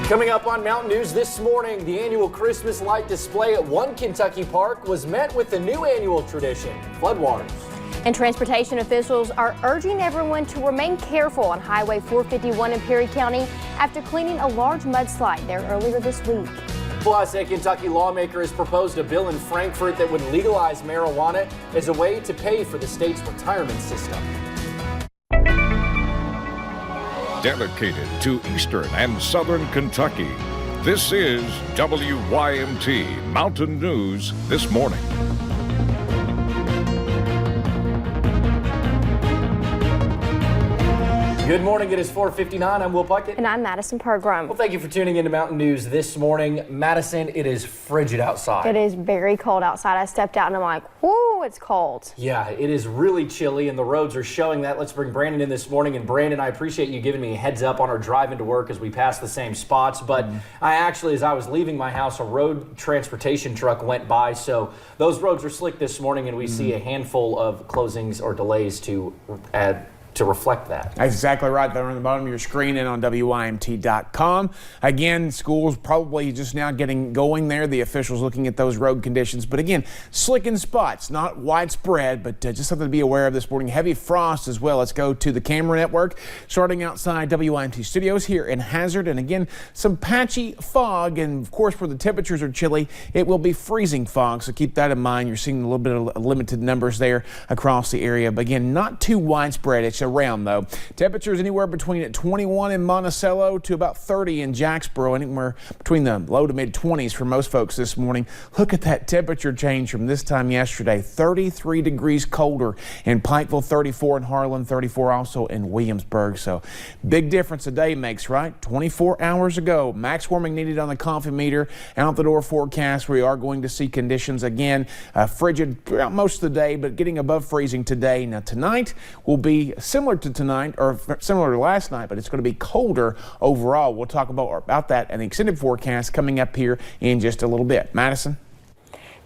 Coming up on Mountain News this morning, the annual Christmas light display at one Kentucky park was met with a new annual tradition, floodwaters. And transportation officials are urging everyone to remain careful on Highway 451 in Perry County after cleaning a large mudslide there earlier this week. Plus, a Kentucky lawmaker has proposed a bill in Frankfort that would legalize marijuana as a way to pay for the state's retirement system. Dedicated to Eastern and Southern Kentucky, this is WYMT Mountain News This Morning. Good morning, it is 4:59. I'm Will Puckett. And I'm Madison Pergram. Well, thank you for tuning into Mountain News this morning. Madison, it is frigid outside. It is very cold outside. I stepped out and I'm like, whoo, it's cold. Yeah, it is really chilly and the roads are showing that. Let's bring Brandon in this morning. And Brandon, I appreciate you giving me a heads up on our drive into work as we pass the same spots. But I actually, as I was leaving my house, a road transportation truck went by. So those roads are slick this morning and we see a handful of closings or delays to reflect that. That's exactly right there on the bottom of your screen and on WYMT.com. Again, schools probably just now getting going there. The officials looking at those road conditions. But again, slick in spots, not widespread, but just something to be aware of this morning. Heavy frost as well. Let's go to the camera network. Starting outside WYMT studios here in Hazard. And again, some patchy fog. And of course, where the temperatures are chilly, it will be freezing fog. So keep that in mind. You're seeing a little bit of limited numbers there across the area. But again, not too widespread. It's around though. Temperatures anywhere between 21 in Monticello to about 30 in Jacksboro, anywhere between the low to mid 20s for most folks this morning. Look at that temperature change from this time yesterday. 33 degrees colder in Pikeville, 34 in Harlan, 34 also in Williamsburg. So big difference a day makes, right? 24 hours ago, max warming needed on the coffee meter. Out the door forecast, we are going to see conditions again frigid throughout most of the day, but getting above freezing today. Now tonight will be similar to tonight or similar to last night, but it's going to be colder overall. We'll talk about that and the extended forecast coming up here in just a little bit. Madison?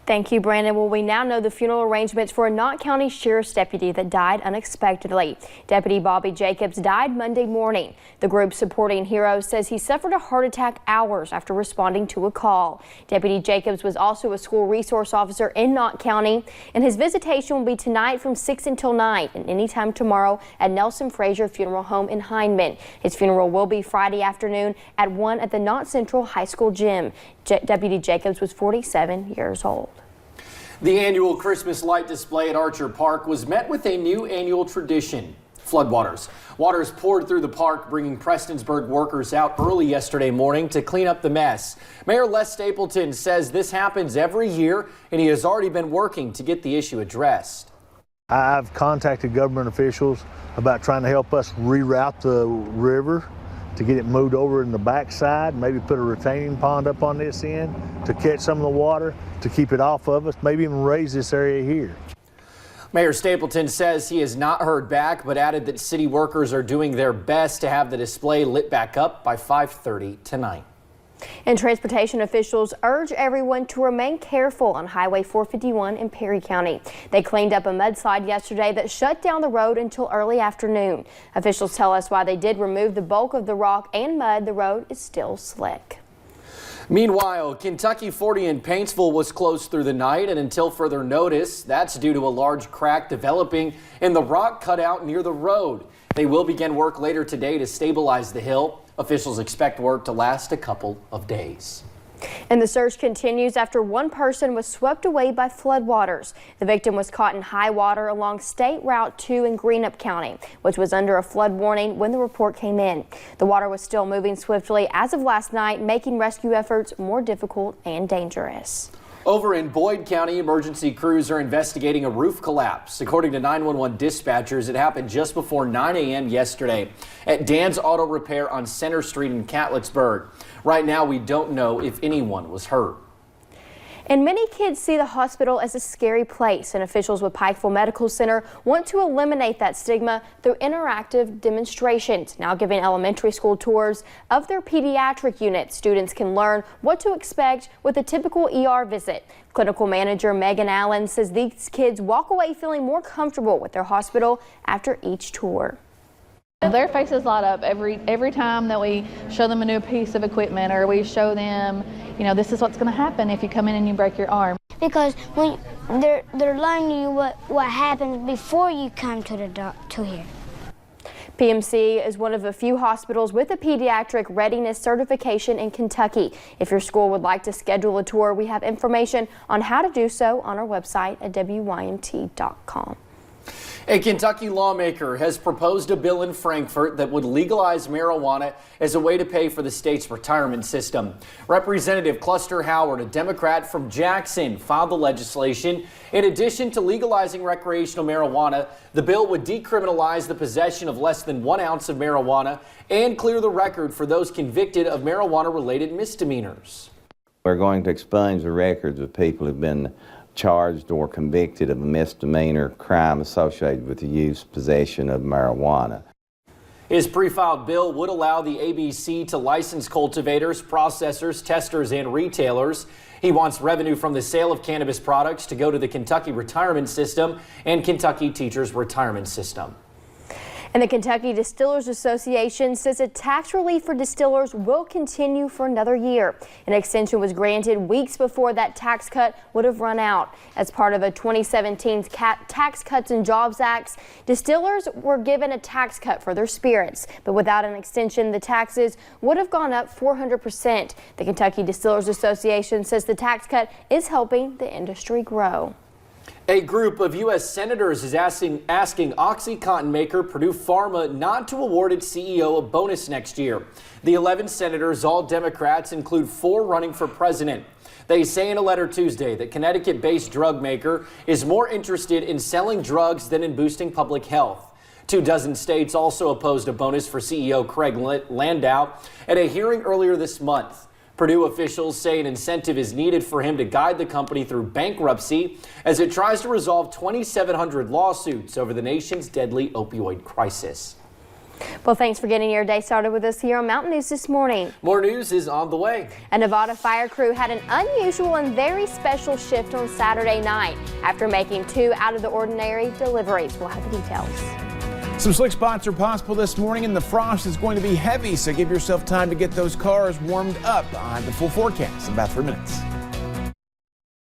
Thank you, Brandon. Well, we now know the funeral arrangements for a Knott County Sheriff's deputy that died unexpectedly. Deputy Bobby Jacobs died Monday morning. The group supporting Heroes says he suffered a heart attack hours after responding to a call. Deputy Jacobs was also a school resource officer in Knott County, and his visitation will be tonight from 6 until 9 and anytime tomorrow at Nelson Frazier Funeral Home in Hindman. His funeral will be Friday afternoon at 1 at the Knott Central High School gym. Deputy Jacobs was 47 years old. The annual Christmas light display at Archer Park was met with a new annual tradition, floodwaters. Waters poured through the park, bringing Prestonsburg workers out early yesterday morning to clean up the mess. Mayor Les Stapleton says this happens every year, and he has already been working to get the issue addressed. I've contacted government officials about trying to help us reroute the river to get it moved over in the backside, maybe put a retaining pond up on this end to catch some of the water, to keep it off of us, maybe even raise this area here. Mayor Stapleton says he has not heard back, but added that city workers are doing their best to have the display lit back up by 5:30 tonight. And transportation officials urge everyone to remain careful on Highway 451 in Perry County. They cleaned up a mudslide yesterday that shut down the road until early afternoon. Officials tell us while they did remove the bulk of the rock and mud, the road is still slick. Meanwhile, Kentucky 40 in Paintsville was closed through the night, and until further notice, that's due to a large crack developing in the rock cutout near the road. They will begin work later today to stabilize the hill. Officials expect work to last a couple of days. And the search continues after one person was swept away by floodwaters. The victim was caught in high water along State Route 2 in Greenup County, which was under a flood warning when the report came in. The water was still moving swiftly as of last night, making rescue efforts more difficult and dangerous. Over in Boyd County, emergency crews are investigating a roof collapse. According to 911 dispatchers, it happened just before 9 a.m. yesterday at Dan's Auto Repair on Center Street in Catlettsburg. Right now, we don't know if anyone was hurt. And many kids see the hospital as a scary place, and officials with Pikeville Medical Center want to eliminate that stigma through interactive demonstrations. Now giving elementary school tours of their pediatric unit, students can learn what to expect with a typical ER visit. Clinical manager Megan Allen says these kids walk away feeling more comfortable with their hospital after each tour. Their faces light up every time that we show them a new piece of equipment, or we show them, this is what's going to happen if you come in and you break your arm. Because when they're learning you what happens before you come to here. PMC is one of a few hospitals with a pediatric readiness certification in Kentucky. If your school would like to schedule a tour, we have information on how to do so on our website at WYMT.com. A Kentucky lawmaker has proposed a bill in Frankfort that would legalize marijuana as a way to pay for the state's retirement system. Representative Cluster Howard, a Democrat from Jackson, filed the legislation. In addition to legalizing recreational marijuana, the bill would decriminalize the possession of less than 1 ounce of marijuana and clear the record for those convicted of marijuana-related misdemeanors. We're going to expunge the records of people who've been charged or convicted of a misdemeanor crime associated with the use, possession of marijuana. His pre-filed bill would allow the ABC to license cultivators, processors, testers, and retailers. He wants revenue from the sale of cannabis products to go to the Kentucky Retirement System and Kentucky Teachers Retirement System. And the Kentucky Distillers Association says a tax relief for distillers will continue for another year. An extension was granted weeks before that tax cut would have run out. As part of a 2017 Tax Cuts and Jobs Act, distillers were given a tax cut for their spirits. But without an extension, the taxes would have gone up 400%. The Kentucky Distillers Association says the tax cut is helping the industry grow. A group of U.S. senators is asking OxyContin maker Purdue Pharma not to award its CEO a bonus next year. The 11 senators, all Democrats, include 4 running for president. They say in a letter Tuesday that Connecticut-based drug maker is more interested in selling drugs than in boosting public health. 24 states also opposed a bonus for CEO Craig Landau at a hearing earlier this month. Purdue officials say an incentive is needed for him to guide the company through bankruptcy as it tries to resolve 2,700 lawsuits over the nation's deadly opioid crisis. Well, thanks for getting your day started with us here on Mountain News this morning. More news is on the way. A Nevada fire crew had an unusual and very special shift on Saturday night after making 2 out-of-the-ordinary deliveries. We'll have the details. Some slick spots are possible this morning, and the frost is going to be heavy, so give yourself time to get those cars warmed up. The full forecast in about 3 minutes.